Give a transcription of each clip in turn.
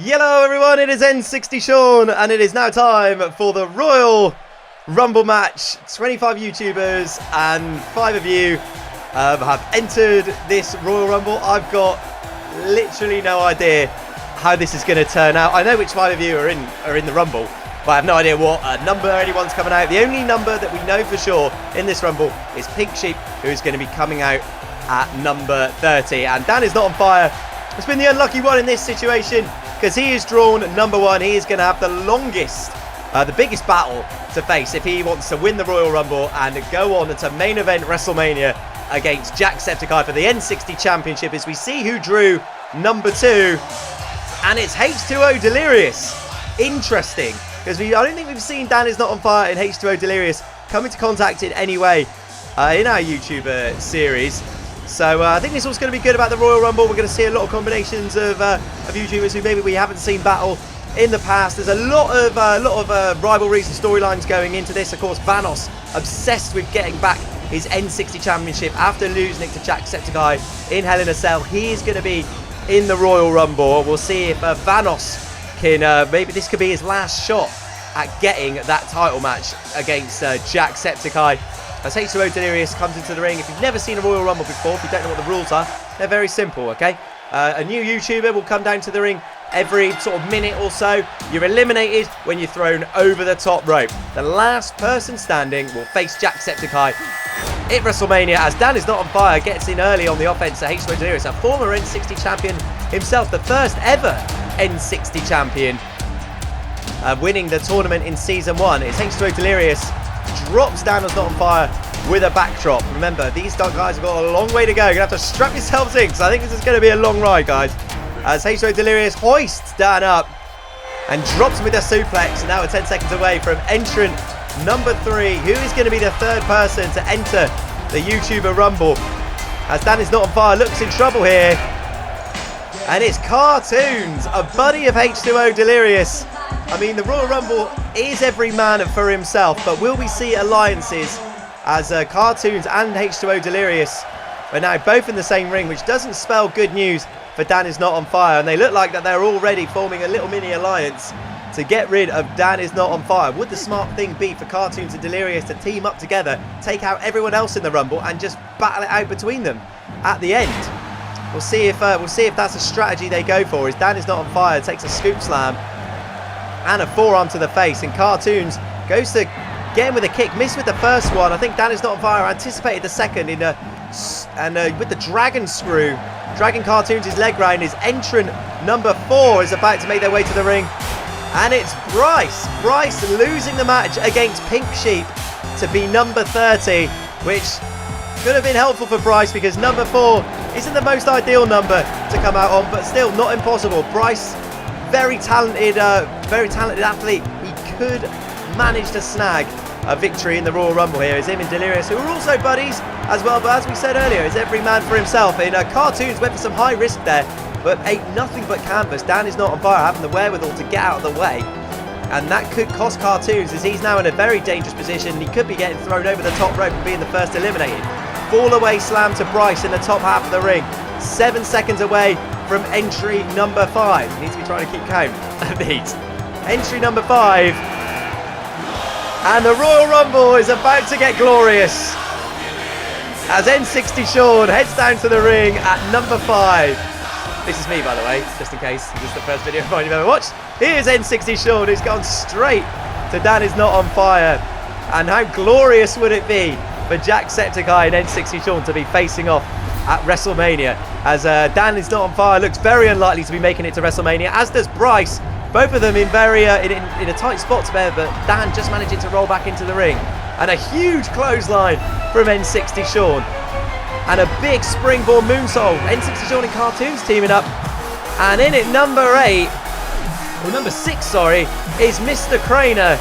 Hello everyone, it is N60 Sean, and it is now time for the Royal Rumble match. 25 YouTubers and 5 of you have entered this Royal Rumble. I've got literally no idea how this is going to turn out. I know which 5 of you are in the Rumble, but I have no idea what number anyone's coming out. The only number that we know for sure in this Rumble is Pink Sheep, who is going to be coming out at number 30. And Dan is not on fire. It's been the unlucky one in this situation, because he is drawn number 1. He is going to have the longest, the biggest battle to face if he wants to win the Royal Rumble and go on to main event Wrestlemania against JackSepticEye for the N60 Championship, as we see who drew number 2. And it's H2O Delirious. Interesting, because I don't think we've seen Dan is not on fire and H2O Delirious come into contact in any way in our YouTuber series. So I think this is what's going to be good about the Royal Rumble. We're going to see a lot of combinations of YouTubers who maybe we haven't seen battle in the past. There's a lot of rivalries and storylines going into this. Of course, Vanoss obsessed with getting back his N60 Championship after losing it to JackSepticEye in Hell in a Cell. He is going to be in the Royal Rumble. We'll see if Vanoss can maybe this could be his last shot at getting that title match against JackSepticEye. As H2O Delirious comes into the ring. If you've never seen a Royal Rumble before, if you don't know what the rules are, they're very simple, okay? A new YouTuber will come down to the ring every sort of minute or so. You're eliminated when you're thrown over the top rope. The last person standing will face JackSepticEye at Wrestlemania, as Dan is not on fire, gets in early on the offense. H2O Delirious, a former N60 champion himself, the first ever N60 champion, winning the tournament in Season 1. It's H2O Delirious. Drops Dan is not on fire with a backdrop. Remember, these guys have got a long way to go. You're going to have to strap yourselves in, because I think this is going to be a long ride, guys. As H2O Delirious hoists Dan up and drops him with a suplex. And now we're 10 seconds away from entrant number 3. Who is going to be the third person to enter the YouTuber Rumble? As Dan is not on fire, looks in trouble here. And it's Cartoons, a buddy of H2O Delirious. I mean, the Royal Rumble is every man for himself, but will we see alliances as Cartoons and H2O Delirious are now both in the same ring, which doesn't spell good news for Dan is not on fire. And they look like that they're already forming a little mini alliance to get rid of Dan is not on fire. Would the smart thing be for Cartoons and Delirious to team up together, take out everyone else in the Rumble, and just battle it out between them at the end? We'll see if that's a strategy they go for. As Dan is not on fire, takes a scoop slam and a forearm to the face, and Cartoons goes to get him with a kick, missed with the first one. I think Dan is not on fire, anticipated the second with the dragon screw, dragging Cartoons' leg round. His entrant number 4 is about to make their way to the ring, and it's Bryce losing the match against Pink Sheep to be number 30, which could have been helpful for Bryce, because number 4 isn't the most ideal number to come out on, but still not impossible. Bryce, very talented athlete. He could manage to snag a victory in the Royal Rumble here. It's him and Delirious, who are also buddies as well, but as we said earlier, it's every man for himself. In Cartoons went for some high risk there, but ate nothing but canvas. Dan is not on fire, having the wherewithal to get out of the way, and that could cost Cartoons, as he's now in a very dangerous position. He could be getting thrown over the top rope and being the first eliminated. Fall away slam to Bryce in the top half of the ring. 7 seconds away from entry number 5. Needs to be trying to keep count of these. Entry number 5. And the Royal Rumble is about to get glorious, as N60 Sean heads down to the ring at number 5. This is me, by the way, just in case this is the first video you've ever watched. Here's N60 Sean, who's gone straight to Dan is not on fire. And how glorious would it be for JackSepticEye and N60 Sean to be facing off at Wrestlemania, as Dan is not on fire, looks very unlikely to be making it to Wrestlemania, as does Bryce. Both of them in very in a tight spot there, but Dan just managing to roll back into the ring. And a huge clothesline from N60 Sean, and a big springboard moonsault. N60 Sean and Cartoons teaming up, and in at number 6, sorry, is Mr. Craner.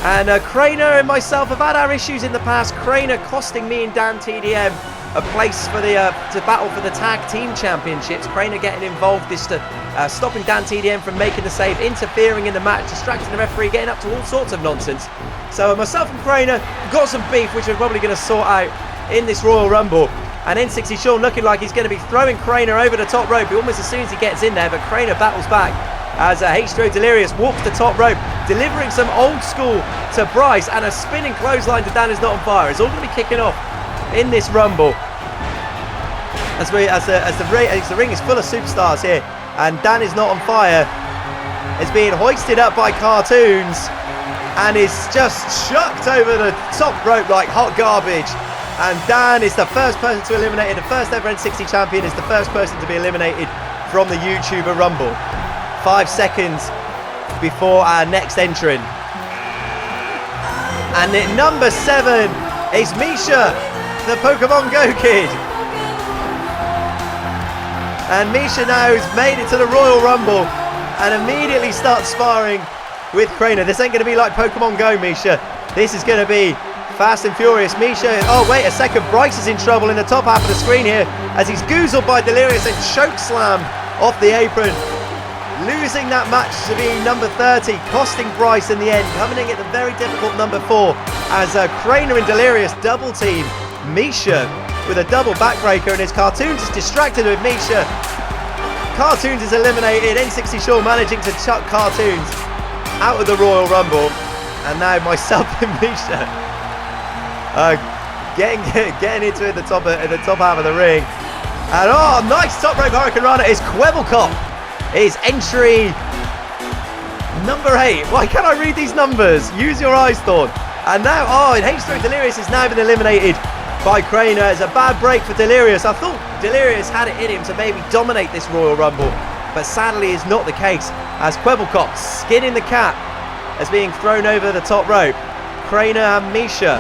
And Craner and myself have had our issues in the past. Craner costing me and DanTDM a place for to battle for the tag team championships. Craner getting involved, stopping DanTDM from making the save, interfering in the match, distracting the referee, getting up to all sorts of nonsense. So myself and Craner got some beef, which we're probably going to sort out in this Royal Rumble. And N60 Sean looking like he's going to be throwing Craner over the top rope almost as soon as he gets in there, but Craner battles back as H2O Delirious walks the top rope, delivering some old school to Bryce, and a spinning clothesline to Dan is not on fire. It's all going to be kicking off in this Rumble. As the ring is full of superstars here, and Dan is not on fire, is being hoisted up by Cartoons, and is just chucked over the top rope like hot garbage. And Dan is the first person to eliminate it. The first ever N60 champion is the first person to be eliminated from the YouTuber Rumble. 5 seconds before our next entrant. And at number 7 is Misha, the Pokemon Go kid. And Misha now has made it to the Royal Rumble and immediately starts sparring with Craner. This ain't going to be like Pokemon Go, Misha. This is going to be fast and furious. Misha, oh wait a second, Bryce is in trouble in the top half of the screen here as he's goozled by Delirious and choke slammed off the apron. Losing that match to be number 30, costing Bryce in the end, coming in at the very difficult number 4 as Craner and Delirious double team Misha with a double backbreaker, and his Cartoons is distracted with Misha. Cartoons is eliminated. N60 Shaw managing to chuck Cartoons out of the Royal Rumble, and now myself and Misha getting into it at the top half of the ring. And oh, nice top rope Hurricane Rana is Kwebbelkop. Is entry number 8. Why can't I read these numbers? Use your eyes, Thorn. And now, oh, and H3 Delirious has now been eliminated by Craner. It's a bad break for Delirious. I thought Delirious had it in him to maybe dominate this Royal Rumble, but sadly is not the case, as Kwebbelkop skinning the cat as being thrown over the top rope. Craner and Misha.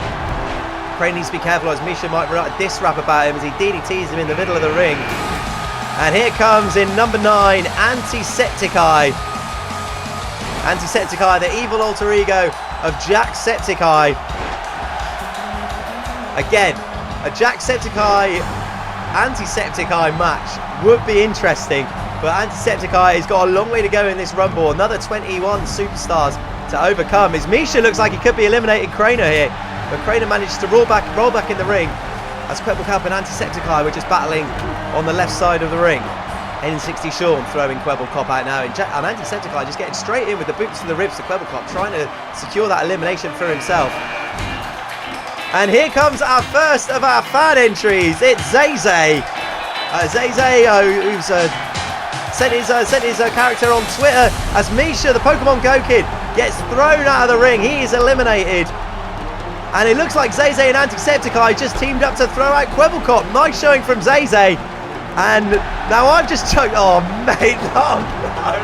Craner needs to be careful as Misha might write a diss rap about him as he DDTs him in the middle of the ring. And here comes in number 9, DanTDM. DanTDM, the evil alter ego of JackSepticEye. Again, a JackSepticEye DanTDM match would be interesting, but DanTDM has got a long way to go in this Rumble. Another 21 superstars to overcome. As Misha looks like he could be eliminating Craner here, but Craner managed to roll back in the ring as Kwebbelkop and DanTDM were just battling on the left side of the ring. N60 Sean throwing Kwebbelkop out now, and DanTDM just getting straight in with the boots to the ribs to Kwebbelkop, trying to secure that elimination for himself. And here comes our first of our fan entries. It's Zay. Who's sent his character on Twitter as Misha, the Pokemon Go kid, gets thrown out of the ring. He is eliminated. And it looks like Zay and DanTDM just teamed up to throw out Kwebbelkop. Nice showing from Zay. And now I've just choked. Oh, mate, no,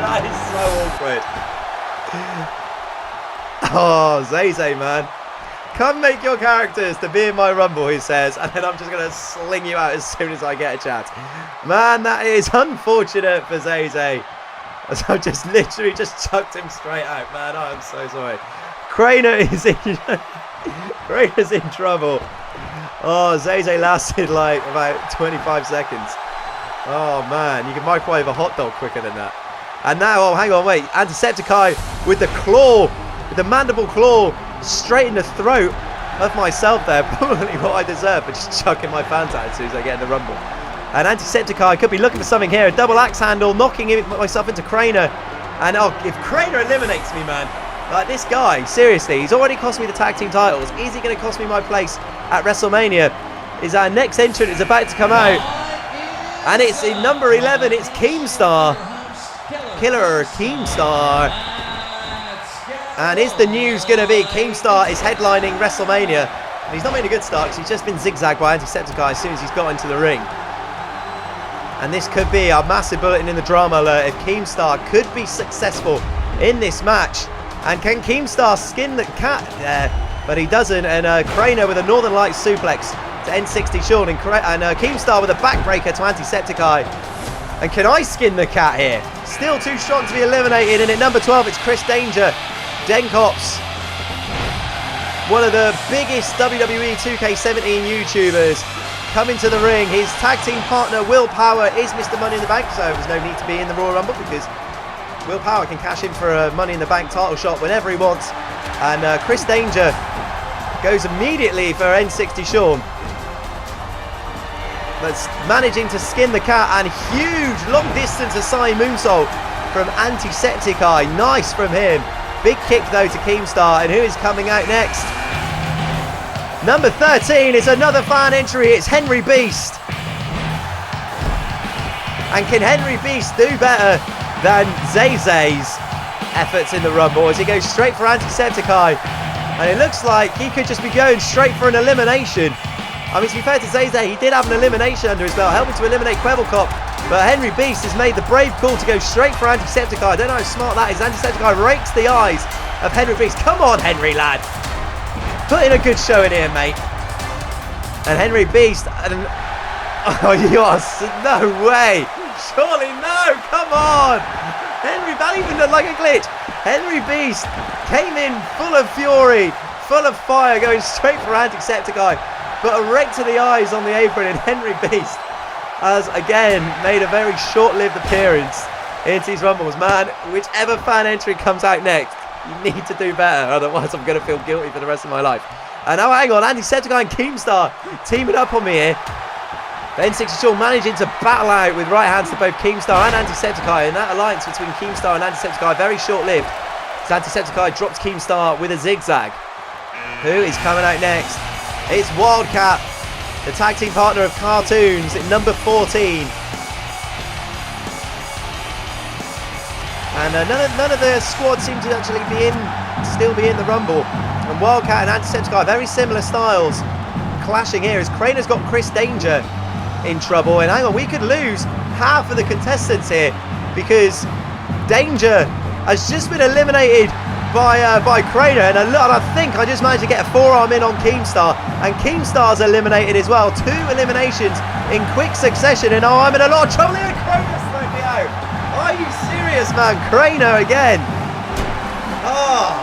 that is so awkward. Oh, Zay, man. Come make your characters to be in my Rumble, he says, and then I'm just going to sling you out as soon as I get a chance. Man, that is unfortunate for Zay. As I've just literally just chucked him straight out, man. I'm so sorry. Craner is in... Craner's in trouble. Oh, Zay lasted like about 25 seconds. Oh, man. You can microwave a hot dog quicker than that. And now, oh, hang on, wait. DanTDM with the claw, with the mandible claw, straight in the throat of myself there. Probably what I deserve for just chucking my fans out as soon as I get in the Rumble. And DanTDM could be looking for something here. A double axe handle, knocking myself into Craner. And oh, if Craner eliminates me, man, like this guy, seriously, he's already cost me the tag team titles. Is he going to cost me my place at WrestleMania? Is our next entrant is about to come out. And it's in number 11, it's Keemstar. Killer Keemstar. And is the news going to be Keemstar is headlining WrestleMania? And he's not made a good start because he's just been zigzagged by DanTDM as soon as he's got into the ring. And this could be a massive bulletin in the drama alert if Keemstar could be successful in this match. And can Keemstar skin the cat there? But he doesn't. And Craner with a Northern Lights suplex to N60 Sean. And Keemstar with a backbreaker to DanTDM. And can I skin the cat here? Still too strong to be eliminated. And at number 12, it's Chris Danger. Denkops, one of the biggest WWE2K17 YouTubers, coming to the ring. His tag team partner, Will Power, is Mr. Money in the Bank, so there's no need to be in the Royal Rumble because Will Power can cash in for a Money in the Bank title shot whenever he wants. And Chris Danger goes immediately for N60 Sean. But managing to skin the cat, and huge long distance Asai moonsault from DanTDM. Nice from him. Big kick though to Keemstar, and who is coming out next? Number 13 is another fan entry. It's Henry Beast. And can Henry Beast do better than Zay's efforts in the Rumble as he goes straight for DanTDM? And it looks like he could just be going straight for an elimination. I mean, to be fair to Zay, he did have an elimination under his belt, helping to eliminate Kwebbelkop. But Henry Beast has made the brave call to go straight for DanTDM. I don't know how smart that is. DanTDM rakes the eyes of Henry Beast. Come on, Henry, lad. Put in a good show in here, mate. And Henry Beast... oh, you are... no way. Surely no. Come on. Henry, that even looked like a glitch. Henry Beast came in full of fury, full of fire, going straight for DanTDM. But a rake to the eyes on the apron, and Henry Beast has again made a very short-lived appearance into these Rumbles. Man, whichever fan entry comes out next, you need to do better, otherwise I'm going to feel guilty for the rest of my life. And now hang on, DanTDM and Keemstar teaming up on me here. N60 managing to battle out with right hands to both Keemstar and DanTDM, and that alliance between Keemstar and DanTDM very short-lived. DanTDM drops Keemstar with a zigzag. Who is coming out next? It's Wildcat, the tag team partner of Cartoons at number 14. And none of the squad seem to actually still be in the Rumble. And Wildcat and DanTDM, very similar styles, clashing here as Craner's got Chris Danger in trouble. And hang on, we could lose half of the contestants here because Danger has just been eliminated by Craner, and I think I just managed to get a forearm in on Keemstar, and Keemstar's eliminated as well. 2 eliminations in quick succession, and oh, I'm in a lot of trouble here. Craner's thrown me out. Are you serious, man? Craner again. Oh,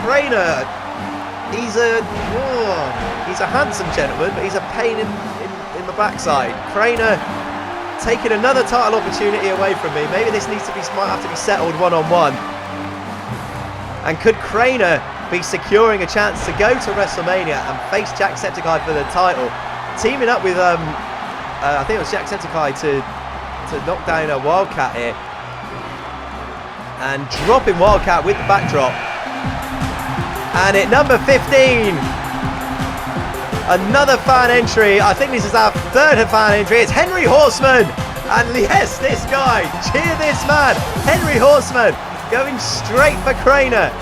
Craner. He's a handsome gentleman, but he's a pain in the backside. Craner taking another title opportunity away from me. Maybe this might have to be settled one-on-one. And could Craner be securing a chance to go to Wrestlemania and face JackSepticEye for the title? Teaming up with, I think it was JackSepticEye to knock down a Wildcat here. And dropping Wildcat with the backdrop. And at number 15, another fan entry. I think this is our 3rd fan entry. It's Henry Horseman. And yes, this guy. Cheer this man. Henry Horseman. Going straight for Craner.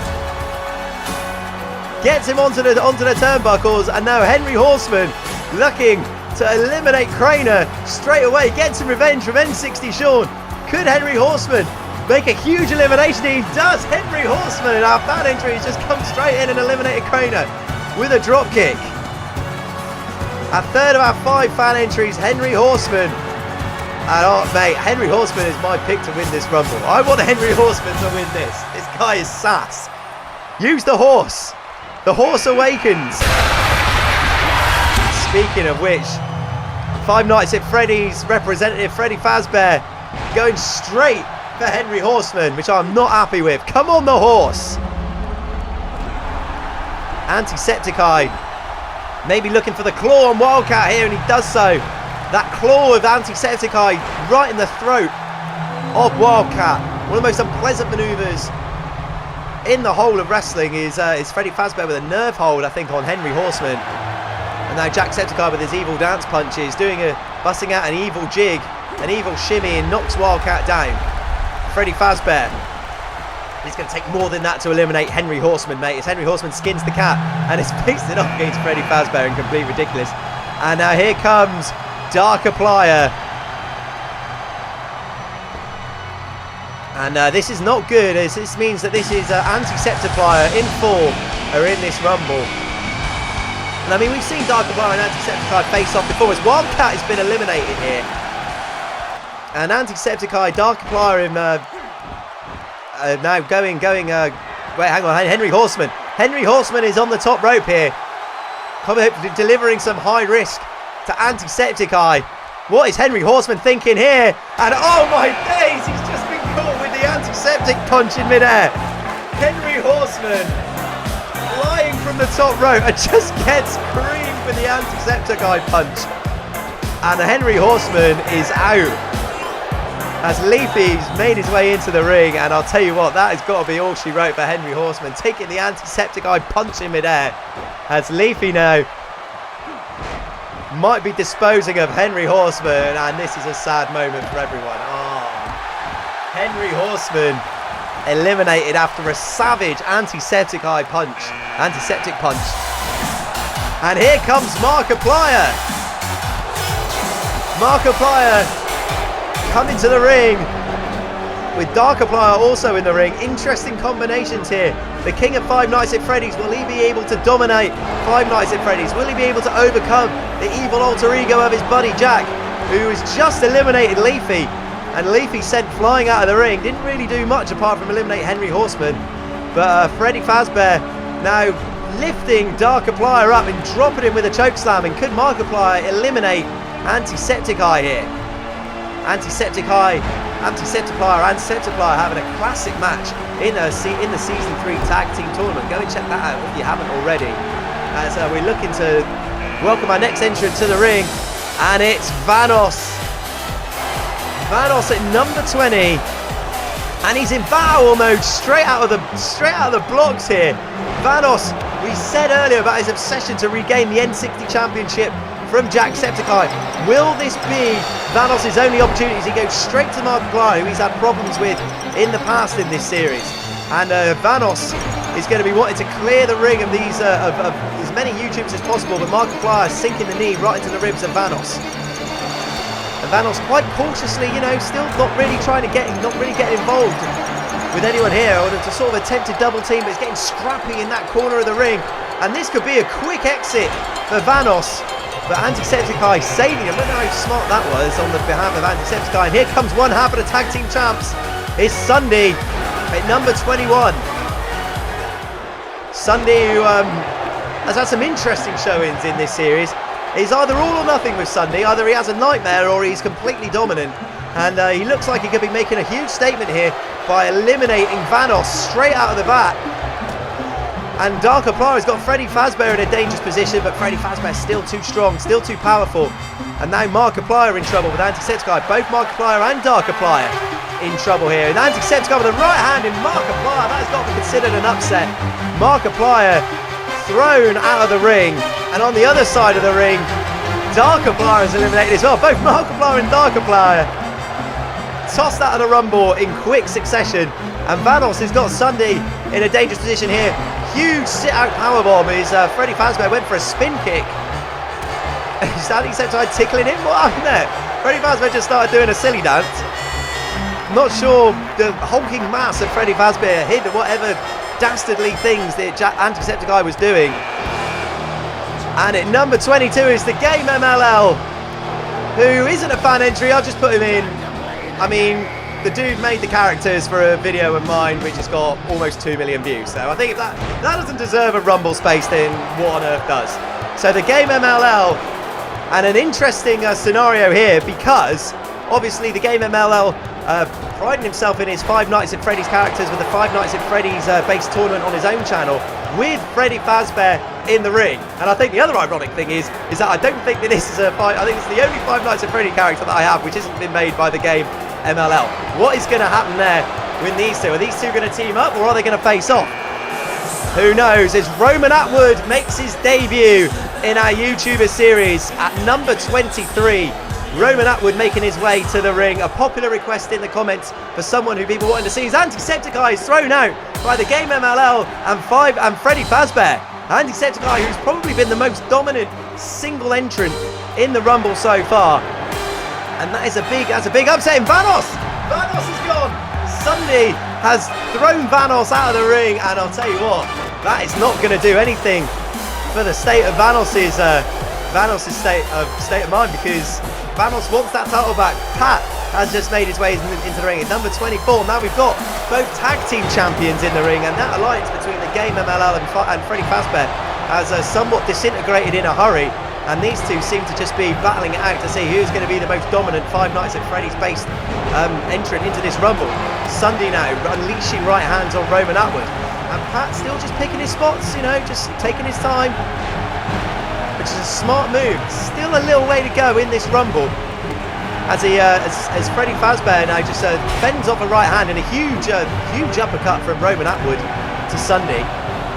Gets him onto the turnbuckles, and now Henry Horseman looking to eliminate Craner straight away. Gets some revenge from N60 Sean. Could Henry Horseman make a huge elimination? He does. Henry Horseman, and our fan entry has just come straight in and eliminated Craner with a drop kick. A 3rd of our 5 fan entries, Henry Horseman. And oh, mate, Henry Horseman is my pick to win this Rumble. I want Henry Horseman to win this. This guy is sass. Use the horse. The horse awakens. Speaking of which, 5 Nights at Freddy's representative Freddy Fazbear going straight for Henry Horseman, which I'm not happy with. Come on, the horse. DanTDM maybe looking for the claw on Wildcat here, and he does so. That claw of DanTDM right in the throat of Wildcat. One of the most unpleasant manoeuvres in the whole of wrestling is Freddy Fazbear with a nerve hold, I think, on Henry Horseman. And now JackSepticEye with his evil dance punches, busting out an evil jig, an evil shimmy, and knocks Wildcat down. Freddy Fazbear. He's going to take more than that to eliminate Henry Horseman, mate. As Henry Horseman skins the cat and is faced it off against Freddy Fazbear in complete ridiculous. And now here comes Markiplier. And this is not good, as this means that this is DanTDM in full are in this Rumble. And I mean, we've seen Markiplier and DanTDM face off before, as Wildcat has been eliminated here. And DanTDM, Markiplier now going, wait, hang on, Henry Horseman. Henry Horseman is on the top rope here. Delivering some high risk to DanTDM. What is Henry Horseman thinking here? And oh my days, he's just been caught with the antiseptic punch in midair. Henry Horseman flying from the top rope and just gets creamed with the DanTDM punch. And Henry Horseman is out. as Leafy's made his way into the ring, and I'll tell you what, that has got to be all she wrote for Henry Horseman, taking the antiseptic-eye punch in midair, as Leafy now might be disposing of Henry Horseman, and this is a sad moment for everyone. Oh, Henry Horseman eliminated after a savage antiseptic punch. And here comes Markiplier. Markiplier coming to the ring with Darkiplier also in the ring. Interesting combinations here. The King of Five Nights at Freddy's, will he be able to dominate Five Nights at Freddy's? Will he be able to overcome the evil alter ego of his buddy Jack, who has just eliminated Leafy? And Leafy sent flying out of the ring. Didn't really do much apart from eliminate Henry Horseman. But Freddy Fazbear now lifting Darkiplier up and dropping him with a chokeslam. And could Markiplier eliminate Antisepticeye here? Antisepticeye and Septiplier having a classic match in the Season 3 Tag Team Tournament. Go and check that out if you haven't already. As we're looking to welcome our next entrant to the ring. And it's Vanoss. Vanoss at number 20, and he's in battle mode straight out of the blocks here. Vanoss, we said earlier about his obsession to regain the N60 championship from JackSepticEye. Will this be Vanoss's only opportunity? He goes straight to Markiplier, who he's had problems with in the past in this series, and Vanoss is going to be wanting to clear the ring of these of as many YouTubers as possible. But Markiplier sinking the knee right into the ribs of Vanoss. And Vanoss quite cautiously, you know, still not really getting involved with anyone here, or to sort of attempted double team, but he's getting scrappy in that corner of the ring. And this could be a quick exit for Vanoss, but Antisepticeye saving him. Look how smart that was on the behalf of Antisepticeye. And here comes one half of the tag team champs. It's Sunday at number 21. Sunday, who has had some interesting showings in this series. He's either all or nothing with Sunday. Either he has a nightmare or he's completely dominant. And he looks like he could be making a huge statement here by eliminating Vanoss straight out of the bat. And Darkiplier has got Freddy Fazbear in a dangerous position, but Freddy Fazbear still too strong, still too powerful. And now Markiplier in trouble with Antisepticeye. Both Markiplier and Darkiplier in trouble here. And Antisepticeye with the right hand in Markiplier. That has got to be considered an upset. Markiplier thrown out of the ring. And on the other side of the ring, Darkiplier is eliminated as well. Both Markiplier and Darkiplier tossed out of the Rumble in quick succession. And Vanoss has got Sunday in a dangerous position here. Huge sit-out powerbomb as Freddy Fazbear went for a spin kick. Is Antisepticeye tickling him? What happened there? Freddy Fazbear just started doing a silly dance. Not sure the hulking mass of Freddy Fazbear hid whatever dastardly things that Antisepticeye was doing. And at number 22 is the Game MLL, who isn't a fan entry. I'll just put him in. I mean, the dude made the characters for a video of mine which has got almost 2 million views. So I think if that doesn't deserve a Rumble space, then what on earth does? So the Game MLL, and an interesting scenario here, because obviously the Game MLL priding himself in his Five Nights at Freddy's characters with the Five Nights at Freddy's based tournament on his own channel, with Freddy Fazbear in the ring. And I think the other ironic thing is that I don't think that this is a fight. I think it's the only Five Nights at Freddy character that I have which hasn't been made by the Game MLL. What is going to happen there with these two? Are these two going to team up, or are they going to face off? Who knows? As Roman Atwood makes his debut in our YouTuber series at number 23. Roman Atwood making his way to the ring. A popular request in the comments for someone who people wanted to see is Antisepticeye is thrown out by the Game MLL and Freddy Fazbear. Antisepticeye, who's probably been the most dominant single entrant in the Rumble so far. And that's a big upset in Vanoss. Vanoss is gone. Sunday has thrown Vanoss out of the ring, and I'll tell you what, that is not going to do anything for the state of Vanoss's state of mind, because Vanoss wants that title back. Pat has just made his way into the ring at number 24. Now we've got both tag team champions in the ring, and that alliance between the Game MLL and Freddy Fazbear has somewhat disintegrated in a hurry. And these two seem to just be battling it out to see who's going to be the most dominant Five Nights at Freddy's based entrant into this Rumble. Sunday now unleashing right hands on Roman Atwood. And Pat still just picking his spots, you know, just taking his time, which is a smart move. Still a little way to go in this Rumble. as Freddy Fazbear now just fends off a right hand and a huge uppercut from Roman Atwood to Sunday.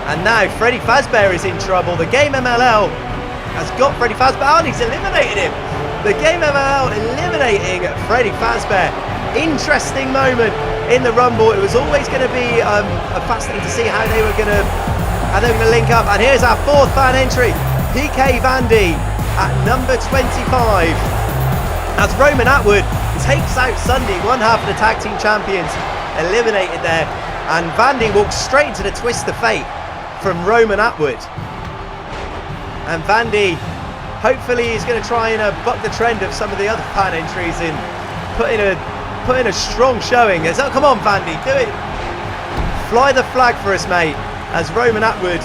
And now Freddy Fazbear is in trouble. The Game MLL has got Freddy Fazbear, and he's eliminated him. The Game MLL eliminating Freddy Fazbear. Interesting moment in the Rumble. It was always going to be fascinating to see how they were going to link up. And here's our fourth fan entry, PK Vandy at number 25. As Roman Atwood takes out Sunday, one half of the tag team champions, eliminated there. And Vandy walks straight into the twist of fate from Roman Atwood. And Vandy hopefully is going to try and buck the trend of some of the other fan entries and put in a strong showing. Oh, come on, Vandy, do it. Fly the flag for us, mate, as Roman Atwood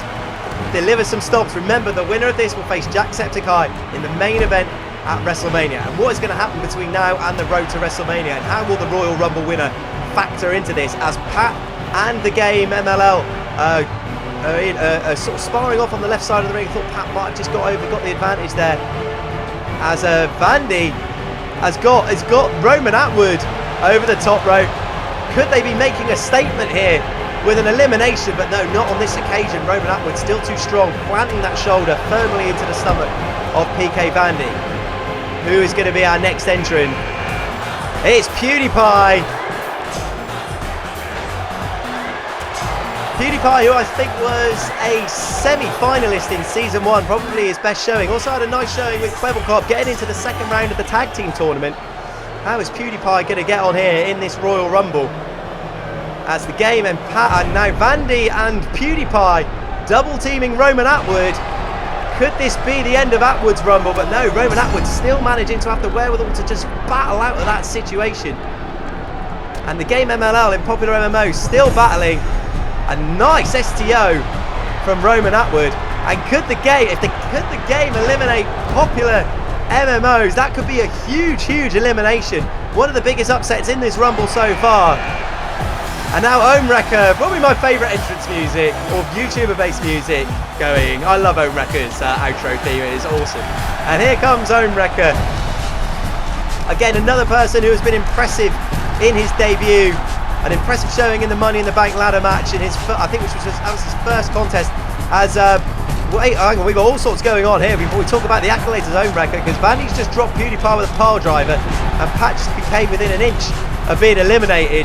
delivers some stops. Remember, the winner of this will face JackSepticEye in the main event at Wrestlemania. And what is going to happen between now and the road to Wrestlemania, and how will the Royal Rumble winner factor into this, as Pat and the Game MLL sort of sparring off on the left side of the ring. Thought Pat might have just got the advantage there, as Vandy has got Roman Atwood over the top rope. Could they be making a statement here with an elimination? But no, not on this occasion. Roman Atwood still too strong, planting that shoulder firmly into the stomach of PK Vandy. Who is going to be our next entrant? It's PewDiePie. PewDiePie, who I think was a semi-finalist in Season 1, probably his best showing. Also had a nice showing with Kwebbelkop, getting into the second round of the tag team tournament. How is PewDiePie going to get on here in this Royal Rumble? As the Game and Pat, and now Vandy and PewDiePie double teaming Roman Atwood. Could this be the end of Atwood's Rumble? But no, Roman Atwood still managing to have the wherewithal to just battle out of that situation. And the Game MLL in Popular MMO still battling. A nice STO from Roman Atwood. And could the Game eliminate Popular MMOs? That could be a huge elimination. One of the biggest upsets in this Rumble so far. And now Ohmwrecker, probably my favourite entrance music, or YouTuber-based music, going. I love Ohmwrecker's outro theme, it is awesome. And here comes Ohmwrecker. Again, another person who has been impressive in his debut. An impressive showing in the Money in the Bank ladder match in his, I think that was his first contest. As wait, hang on, we've got all sorts going on here before we talk about the accolades of Ohmwrecker, because Vandy's just dropped PewDiePie with a pile driver, and Pat just became within an inch of being eliminated.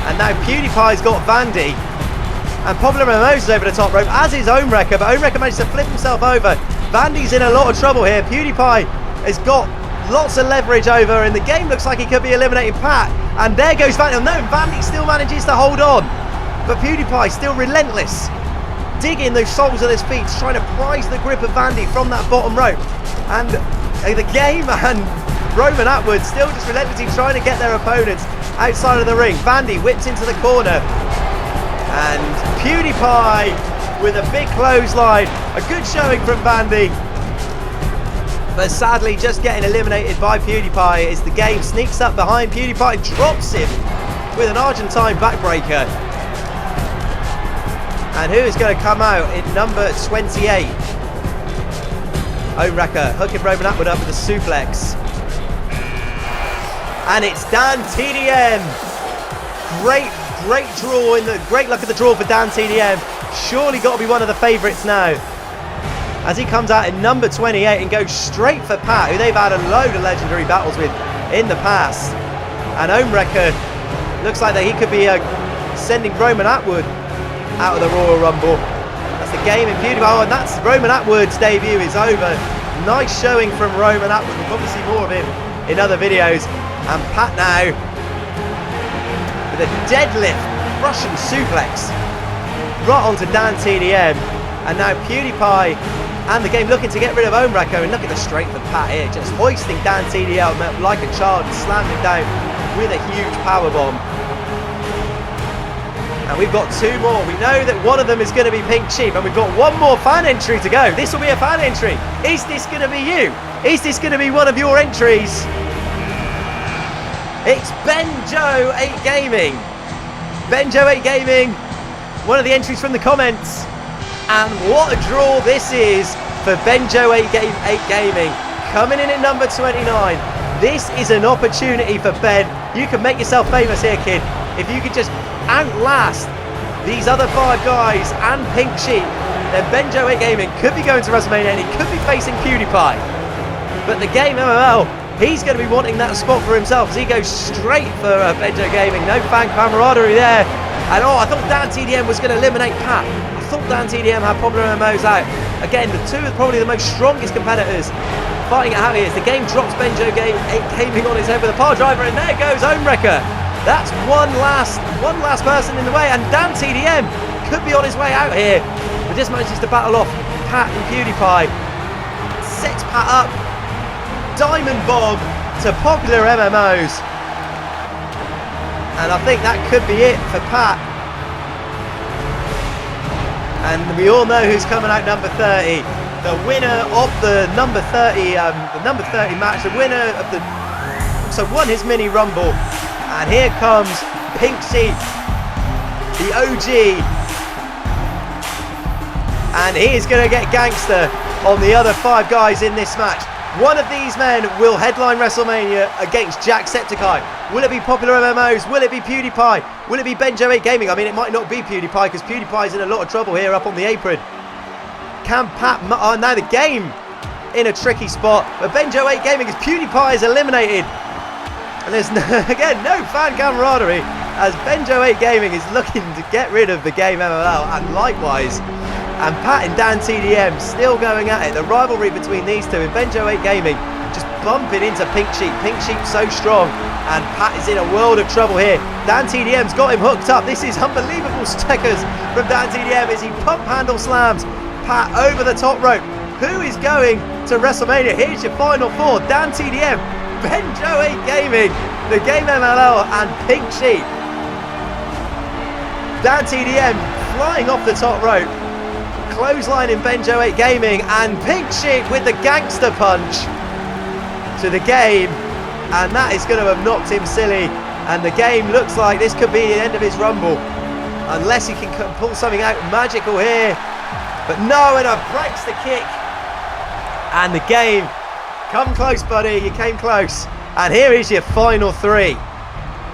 And now PewDiePie's got Vandy, and PopularMMOs is over the top rope, as is Ohmwrecker, but Ohmwrecker managed to flip himself over. Vandy's in a lot of trouble here. PewDiePie has got lots of leverage over, and the Game looks like he could be eliminating Pat. And there goes Vandy. Oh, no, Vandy still manages to hold on, but PewDiePie still relentless, digging those soles of his feet, trying to prise the grip of Vandy from that bottom rope. And the Game and Roman Atwood still just relentlessly trying to get their opponents outside of the ring. Vandy whips into the corner, and PewDiePie with a big clothesline. A good showing from Vandy, but sadly just getting eliminated by PewDiePie as the Game sneaks up behind PewDiePie and drops him with an Argentine backbreaker. And who is going to come out in number 28? Ohmwrecker hooking Roman Atwood up with a suplex. And it's DanTDM. Great draw, great luck at the draw for DanTDM. Surely got to be one of the favourites now, as he comes out in number 28 and goes straight for Pat, who they've had a load of legendary battles with in the past. And Ohmwrecker looks like that he could be sending Roman Atwood out of the Royal Rumble. That's the Game in PewDiePie. Oh, and that's Roman Atwood's debut is over. Nice showing from Roman Atwood. We'll probably see more of him in other videos. And Pat now with a deadlift Russian suplex right onto DanTDM. And now PewDiePie and the Game looking to get rid of Ohmwrecker. And look at the strength of Pat here, just hoisting DanTDM like a child and slamming him down with a huge powerbomb. And we've got two more. We know that one of them is going to be Pink Sheep, and we've got one more fan entry to go. This will be a fan entry. Is this going to be you? Is this going to be one of your entries? It's Benjo8 Gaming. Benjo8 Gaming, one of the entries from the comments. And what a draw this is for Benjo8 Gaming. Coming in at number 29. This is an opportunity for Ben. You can make yourself famous here, kid. If you could just outlast these other 5 guys and Pink Sheep, then Benjo8 Gaming could be going to Wrestlemania and he could be facing PewDiePie. But the Game MML, he's going to be wanting that spot for himself as he goes straight for Benjo Gaming. No fan camaraderie there. And oh, I thought DanTDM was going to eliminate Pat. I thought DanTDM had PopularMMOs out. Again, the two are probably the most strongest competitors fighting it out here. As the game drops Benjo Gaming on his head with a power driver, and there goes Homewrecker. That's one last person in the way, and DanTDM could be on his way out here. But just manages to battle off Pat and PewDiePie. Sets Pat up. Diamond Bomb to PopularMMOs. And I think that could be it for Pat. And we all know who's coming out number 30. The winner of the number 30 match. The winner of the won his mini rumble. And here comes Pink Sheep, the OG. And he is going to get gangster on the other 5 guys in this match. One of these men will headline WrestleMania against JackSepticEye. Will it be PopularMMOs? Will it be PewDiePie? Will it be Benjo8 Gaming? I mean, it might not be PewDiePie because PewDiePie's in a lot of trouble here up on the apron. Can Pat... Oh, now the game in a tricky spot. But Benjo8 Gaming, as PewDiePie is eliminated. And there's, again, no fan camaraderie as Benjo8 Gaming is looking to get rid of the Game MML. And likewise... And Pat and DanTDM still going at it. The rivalry between these two, and Benjo8 Gaming just bumping into Pink Sheep. Pink Sheep so strong, and Pat is in a world of trouble here. DanTDM's got him hooked up. This is unbelievable stickers from DanTDM as he pump handle slams Pat over the top rope. Who is going to WrestleMania? Here's your final 4. DanTDM, Benjo8 Gaming, the Game MML, and Pink Sheep. DanTDM flying off the top rope. Clothesline in Benjo8 Gaming, and Pink Sheep with the gangster punch to the Game, and that is going to have knocked him silly. And the Game looks like this could be the end of his rumble unless he can pull something out magical here. But no, and breaks the kick, and the Game, come close buddy, you came close. And here is your final 3.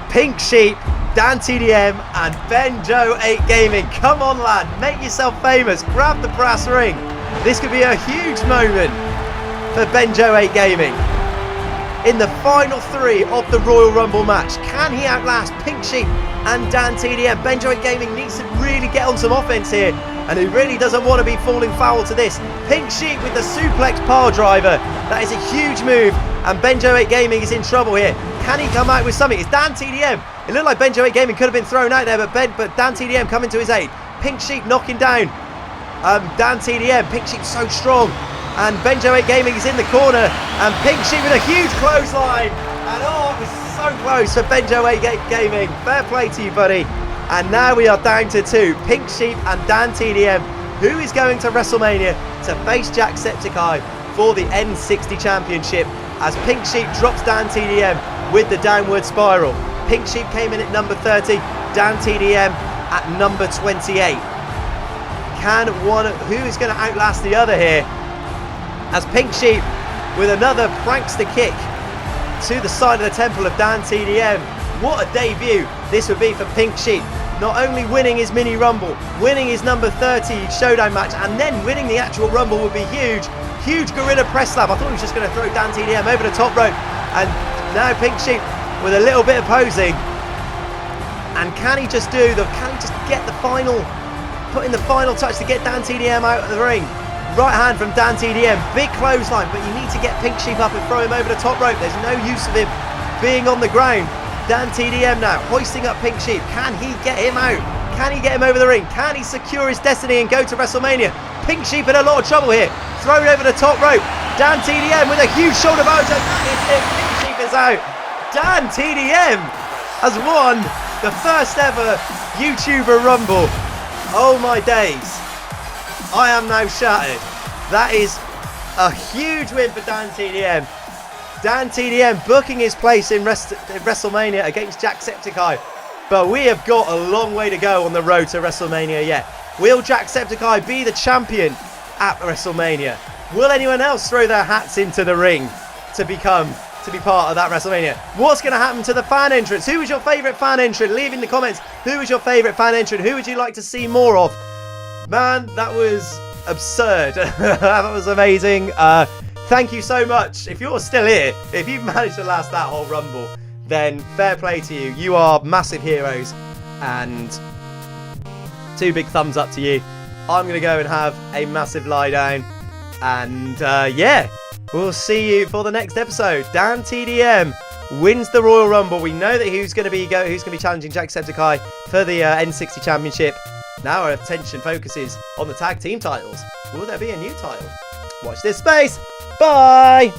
Pink Sheep, DanTDM and Benjo8 Gaming. Come on lad, make yourself famous, grab the brass ring. This could be a huge moment for Benjo8 Gaming. In the final 3 of the Royal Rumble match, can he outlast Pink Sheep and DanTDM? Benjo8 Gaming needs to really get on some offense here, and he really doesn't want to be falling foul to this. Pink Sheep with the suplex power driver. That is a huge move, and Benjo8 Gaming is in trouble here. Can he come out with something? It's DanTDM. It looked like Benjo8 Gaming could have been thrown out there, but DanTDM coming to his aid. Pink Sheep knocking down DanTDM. Pink Sheep so strong, and Benjo8 Gaming is in the corner, and Pink Sheep with a huge clothesline. And oh, it was so close for Benjo8 Gaming. Fair play to you, buddy. And now we are down to 2, Pink Sheep and DanTDM. Who is going to WrestleMania to face JackSepticEye for the N60 Championship, as Pink Sheep drops DanTDM with the downward spiral. Pink Sheep came in at number 30, DanTDM at number 28. Who is going to outlast the other here? As Pink Sheep with another prankster kick to the side of the temple of DanTDM. What a debut this would be for Pink Sheep. Not only winning his mini rumble, winning his number 30 showdown match, and then winning the actual rumble would be huge. Huge gorilla press slap. I thought he was just going to throw DanTDM over the top rope. And now Pink Sheep with a little bit of posing. And can he just get the final, put in the final touch to get DanTDM out of the ring? Right hand from DanTDM, big clothesline, but you need to get Pink Sheep up and throw him over the top rope. There's no use of him being on the ground. DanTDM now hoisting up Pink Sheep. Can he get him out? Can he get him over the ring? Can he secure his destiny and go to WrestleMania? Pink Sheep in a lot of trouble here. Thrown over the top rope. DanTDM with a huge shoulder bulge. That is it. Pink Sheep is out. DanTDM has won the first ever YouTuber Rumble. Oh my days. I am now shattered. That is a huge win for DanTDM. DanTDM booking his place in WrestleMania against JackSepticEye. But we have got a long way to go on the road to WrestleMania yet. Will JackSepticEye be the champion at WrestleMania? Will anyone else throw their hats into the ring to become to be part of that WrestleMania. What's going to happen to the fan entrance? Who was your favourite fan entrant? Leave in the comments. Who was your favourite fan entrant? Who would you like to see more of? Man, that was absurd. That was amazing. Thank you so much. If you're still here, if you've managed to last that whole Rumble, then fair play to you. You are massive heroes. And 2 big thumbs up to you. I'm going to go and have a massive lie down. And yeah, we'll see you for the next episode. DanTDM wins the Royal Rumble. We know that who's going to be challenging JackSepticEye for the N60 Championship. Now our attention focuses on the tag team titles. Will there be a new title? Watch this space. Bye.